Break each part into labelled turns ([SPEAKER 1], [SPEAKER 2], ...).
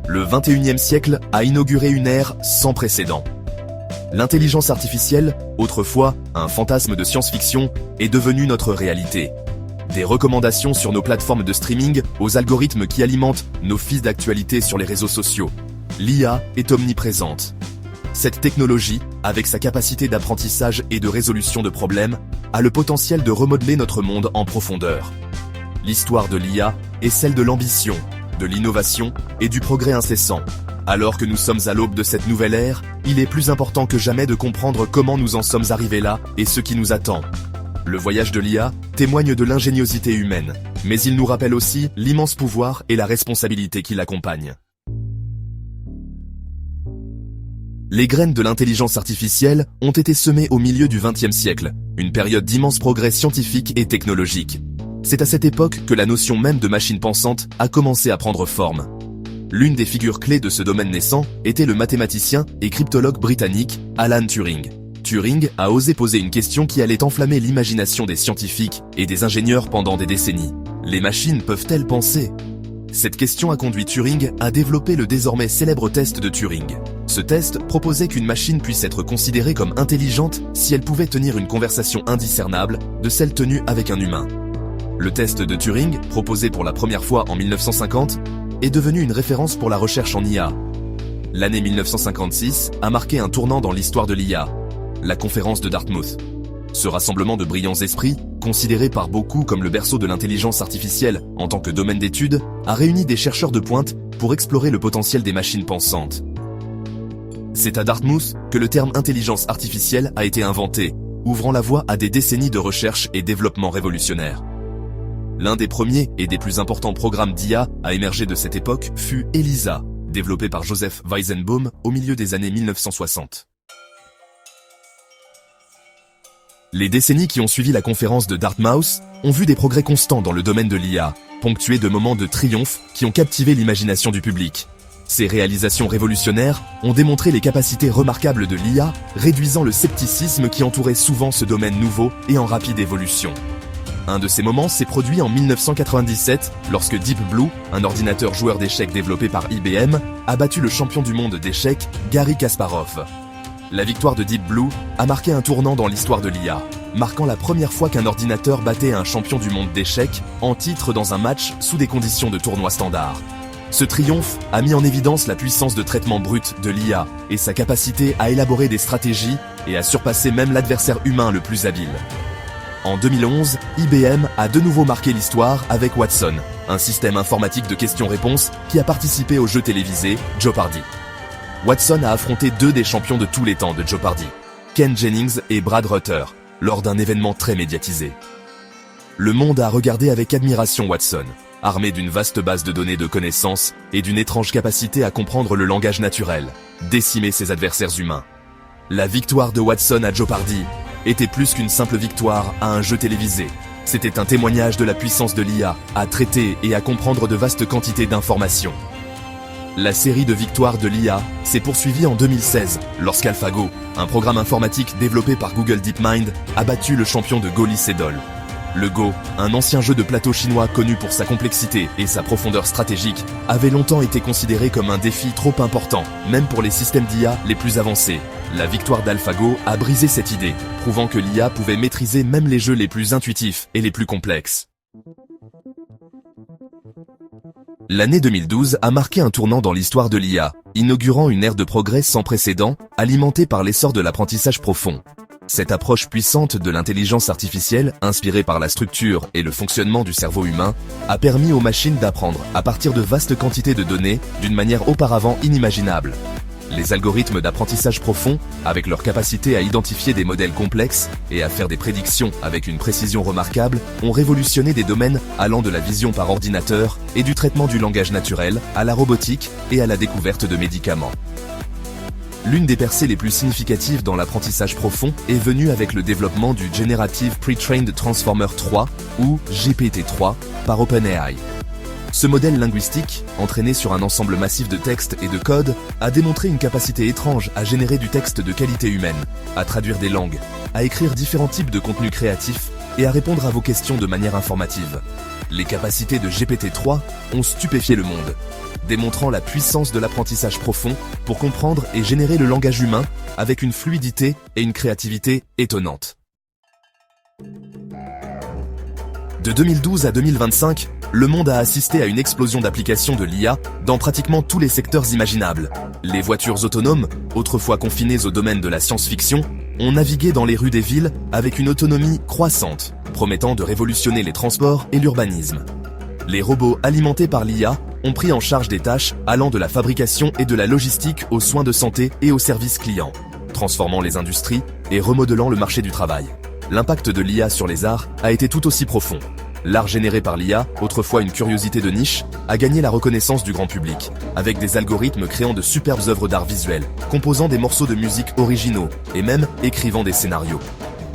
[SPEAKER 1] le 21e siècle a inauguré une ère sans précédent. L'intelligence artificielle, autrefois un fantasme de science-fiction, est devenue notre réalité. Des recommandations sur nos plateformes de streaming aux algorithmes qui alimentent nos fils d'actualité sur les réseaux sociaux. L'IA est omniprésente. Cette technologie, avec sa capacité d'apprentissage et de résolution de problèmes, a le potentiel de remodeler notre monde en profondeur. L'histoire de l'IA est celle de l'ambition, de l'innovation et du progrès incessant. Alors que nous sommes à l'aube de cette nouvelle ère, il est plus important que jamais de comprendre comment nous en sommes arrivés là et ce qui nous attend. Le voyage de l'IA témoigne de l'ingéniosité humaine, mais il nous rappelle aussi l'immense pouvoir et la responsabilité qui l'accompagnent. Les graines de l'intelligence artificielle ont été semées au milieu du XXe siècle, une période d'immense progrès scientifique et technologique. C'est à cette époque que la notion même de machine pensante a commencé à prendre forme. L'une des figures clés de ce domaine naissant était le mathématicien et cryptologue britannique Alan Turing. Turing a osé poser une question qui allait enflammer l'imagination des scientifiques et des ingénieurs pendant des décennies. Les machines peuvent-elles penser ? Cette question a conduit Turing à développer le désormais célèbre test de Turing. Ce test proposait qu'une machine puisse être considérée comme intelligente si elle pouvait tenir une conversation indiscernable de celle tenue avec un humain. Le test de Turing, proposé pour la première fois en 1950, est devenu une référence pour la recherche en IA. L'année 1956 a marqué un tournant dans l'histoire de l'IA, la conférence de Dartmouth. Ce rassemblement de brillants esprits, considéré par beaucoup comme le berceau de l'intelligence artificielle en tant que domaine d'étude, a réuni des chercheurs de pointe pour explorer le potentiel des machines pensantes. C'est à Dartmouth que le terme intelligence artificielle a été inventé, ouvrant la voie à des décennies de recherche et développement révolutionnaires. L'un des premiers et des plus importants programmes d'IA à émerger de cette époque fut ELIZA, développé par Joseph Weizenbaum au milieu des années 1960. Les décennies qui ont suivi la conférence de Dartmouth ont vu des progrès constants dans le domaine de l'IA, ponctués de moments de triomphe qui ont captivé l'imagination du public. Ces réalisations révolutionnaires ont démontré les capacités remarquables de l'IA, réduisant le scepticisme qui entourait souvent ce domaine nouveau et en rapide évolution. Un de ces moments s'est produit en 1997, lorsque Deep Blue, un ordinateur joueur d'échecs développé par IBM, a battu le champion du monde d'échecs, Garry Kasparov. La victoire de Deep Blue a marqué un tournant dans l'histoire de l'IA, marquant la première fois qu'un ordinateur battait un champion du monde d'échecs en titre dans un match sous des conditions de tournoi standard. Ce triomphe a mis en évidence la puissance de traitement brut de l'IA et sa capacité à élaborer des stratégies et à surpasser même l'adversaire humain le plus habile. En 2011, IBM a de nouveau marqué l'histoire avec Watson, un système informatique de questions-réponses qui a participé au jeu télévisé Jeopardy. Watson a affronté deux des champions de tous les temps de Jeopardy, Ken Jennings et Brad Rutter, lors d'un événement très médiatisé. Le monde a regardé avec admiration Watson, armé d'une vaste base de données de connaissances et d'une étrange capacité à comprendre le langage naturel, décimer ses adversaires humains. La victoire de Watson à Jeopardy était plus qu'une simple victoire à un jeu télévisé. C'était un témoignage de la puissance de l'IA à traiter et à comprendre de vastes quantités d'informations. La série de victoires de l'IA s'est poursuivie en 2016, lorsqu'AlphaGo, un programme informatique développé par Google DeepMind, a battu le champion de Go Lee Sedol. Le Go, un ancien jeu de plateau chinois connu pour sa complexité et sa profondeur stratégique, avait longtemps été considéré comme un défi trop important, même pour les systèmes d'IA les plus avancés. La victoire d'AlphaGo a brisé cette idée, prouvant que l'IA pouvait maîtriser même les jeux les plus intuitifs et les plus complexes. L'année 2012 a marqué un tournant dans l'histoire de l'IA, inaugurant une ère de progrès sans précédent, alimentée par l'essor de l'apprentissage profond. Cette approche puissante de l'intelligence artificielle, inspirée par la structure et le fonctionnement du cerveau humain, a permis aux machines d'apprendre à partir de vastes quantités de données d'une manière auparavant inimaginable. Les algorithmes d'apprentissage profond, avec leur capacité à identifier des modèles complexes et à faire des prédictions avec une précision remarquable, ont révolutionné des domaines allant de la vision par ordinateur et du traitement du langage naturel à la robotique et à la découverte de médicaments. L'une des percées les plus significatives dans l'apprentissage profond est venue avec le développement du Generative Pre-trained Transformer 3, ou GPT-3, par OpenAI. Ce modèle linguistique, entraîné sur un ensemble massif de textes et de codes, a démontré une capacité étrange à générer du texte de qualité humaine, à traduire des langues, à écrire différents types de contenus créatifs et à répondre à vos questions de manière informative. Les capacités de GPT-3 ont stupéfié le monde. démontrant la puissance de l'apprentissage profond pour comprendre et générer le langage humain avec une fluidité et une créativité étonnantes. De 2012 à 2025, le monde a assisté à une explosion d'applications de l'IA dans pratiquement tous les secteurs imaginables. Les voitures autonomes, autrefois confinées au domaine de la science-fiction, ont navigué dans les rues des villes avec une autonomie croissante, promettant de révolutionner les transports et l'urbanisme. Les robots alimentés par l'IA ont pris en charge des tâches allant de la fabrication et de la logistique aux soins de santé et aux services clients, transformant les industries et remodelant le marché du travail. L'impact de l'IA sur les arts a été tout aussi profond. L'art généré par l'IA, autrefois une curiosité de niche, a gagné la reconnaissance du grand public, avec des algorithmes créant de superbes œuvres d'art visuel, composant des morceaux de musique originaux et même écrivant des scénarios.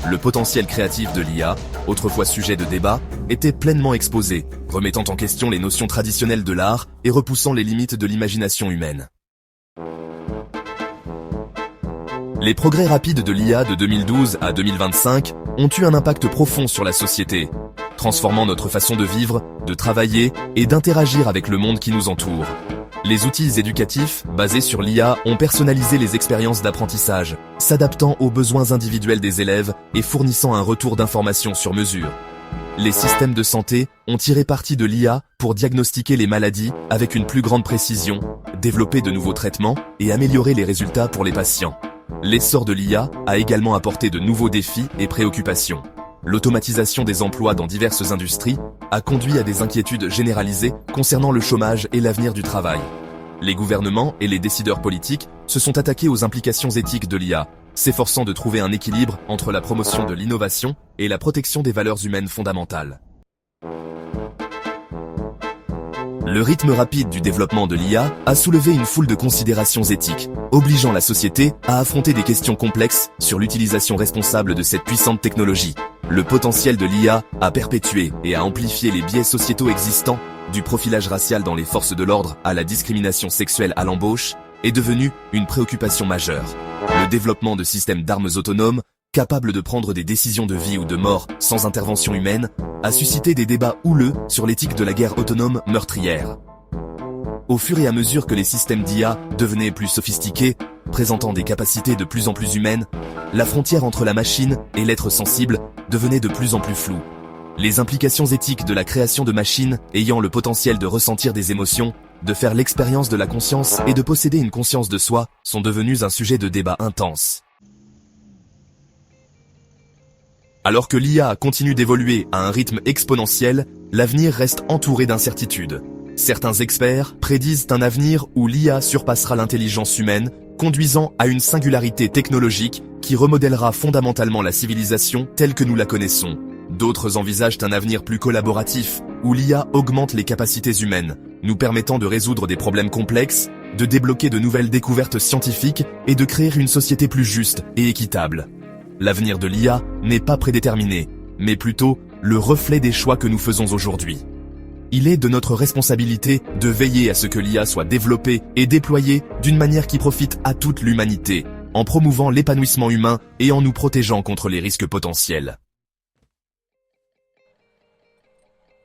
[SPEAKER 1] Le potentiel créatif de l'IA, autrefois sujet de débat, était pleinement exposé, remettant en question les notions traditionnelles de l'art et repoussant les limites de l'imagination humaine. Les progrès rapides de l'IA de 2012 à 2025 ont eu un impact profond sur la société, transformant notre façon de vivre, de travailler et d'interagir avec le monde qui nous entoure. Les outils éducatifs, basés sur l'IA, ont personnalisé les expériences d'apprentissage, s'adaptant aux besoins individuels des élèves et fournissant un retour d'informations sur mesure. Les systèmes de santé ont tiré parti de l'IA pour diagnostiquer les maladies avec une plus grande précision, développer de nouveaux traitements et améliorer les résultats pour les patients. L'essor de l'IA a également apporté de nouveaux défis et préoccupations. L'automatisation des emplois dans diverses industries a conduit à des inquiétudes généralisées concernant le chômage et l'avenir du travail. Les gouvernements et les décideurs politiques se sont attaqués aux implications éthiques de l'IA, s'efforçant de trouver un équilibre entre la promotion de l'innovation et la protection des valeurs humaines fondamentales. Le rythme rapide du développement de l'IA a soulevé une foule de considérations éthiques, obligeant la société à affronter des questions complexes sur l'utilisation responsable de cette puissante technologie. Le potentiel de l'IA a perpétué et a amplifié les biais sociétaux existants, du profilage racial dans les forces de l'ordre à la discrimination sexuelle à l'embauche, est devenu une préoccupation majeure. Le développement de systèmes d'armes autonomes, capables de prendre des décisions de vie ou de mort sans intervention humaine, a suscité des débats houleux sur l'éthique de la guerre autonome meurtrière. Au fur et à mesure que les systèmes d'IA devenaient plus sophistiqués, présentant des capacités de plus en plus humaines, la frontière entre la machine et l'être sensible devenait de plus en plus floue. Les implications éthiques de la création de machines ayant le potentiel de ressentir des émotions, de faire l'expérience de la conscience et de posséder une conscience de soi sont devenues un sujet de débat intense. Alors que l'IA continue d'évoluer à un rythme exponentiel, l'avenir reste entouré d'incertitudes. Certains experts prédisent un avenir où l'IA surpassera l'intelligence humaine, conduisant à une singularité technologique qui remodèlera fondamentalement la civilisation telle que nous la connaissons. D'autres envisagent un avenir plus collaboratif, où l'IA augmente les capacités humaines, nous permettant de résoudre des problèmes complexes, de débloquer de nouvelles découvertes scientifiques et de créer une société plus juste et équitable. L'avenir de l'IA n'est pas prédéterminé, mais plutôt le reflet des choix que nous faisons aujourd'hui. Il est de notre responsabilité de veiller à ce que l'IA soit développée et déployée d'une manière qui profite à toute l'humanité, en promouvant l'épanouissement humain et en nous protégeant contre les risques potentiels.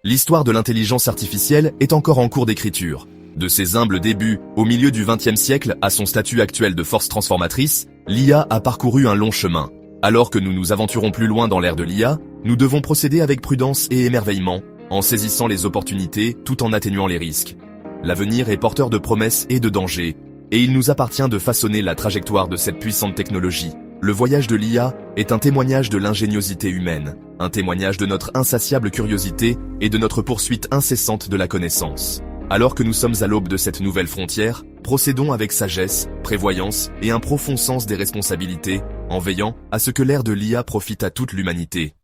[SPEAKER 1] L'histoire de l'intelligence artificielle est encore en cours d'écriture. De ses humbles débuts au milieu du XXe siècle à son statut actuel de force transformatrice, l'IA a parcouru un long chemin. Alors que nous nous aventurons plus loin dans l'ère de l'IA, nous devons procéder avec prudence et émerveillement, en saisissant les opportunités tout en atténuant les risques. L'avenir est porteur de promesses et de dangers, et il nous appartient de façonner la trajectoire de cette puissante technologie. Le voyage de l'IA est un témoignage de l'ingéniosité humaine, un témoignage de notre insatiable curiosité et de notre poursuite incessante de la connaissance. Alors que nous sommes à l'aube de cette nouvelle frontière, procédons avec sagesse, prévoyance et un profond sens des responsabilités, en veillant à ce que l'ère de l'IA profite à toute l'humanité.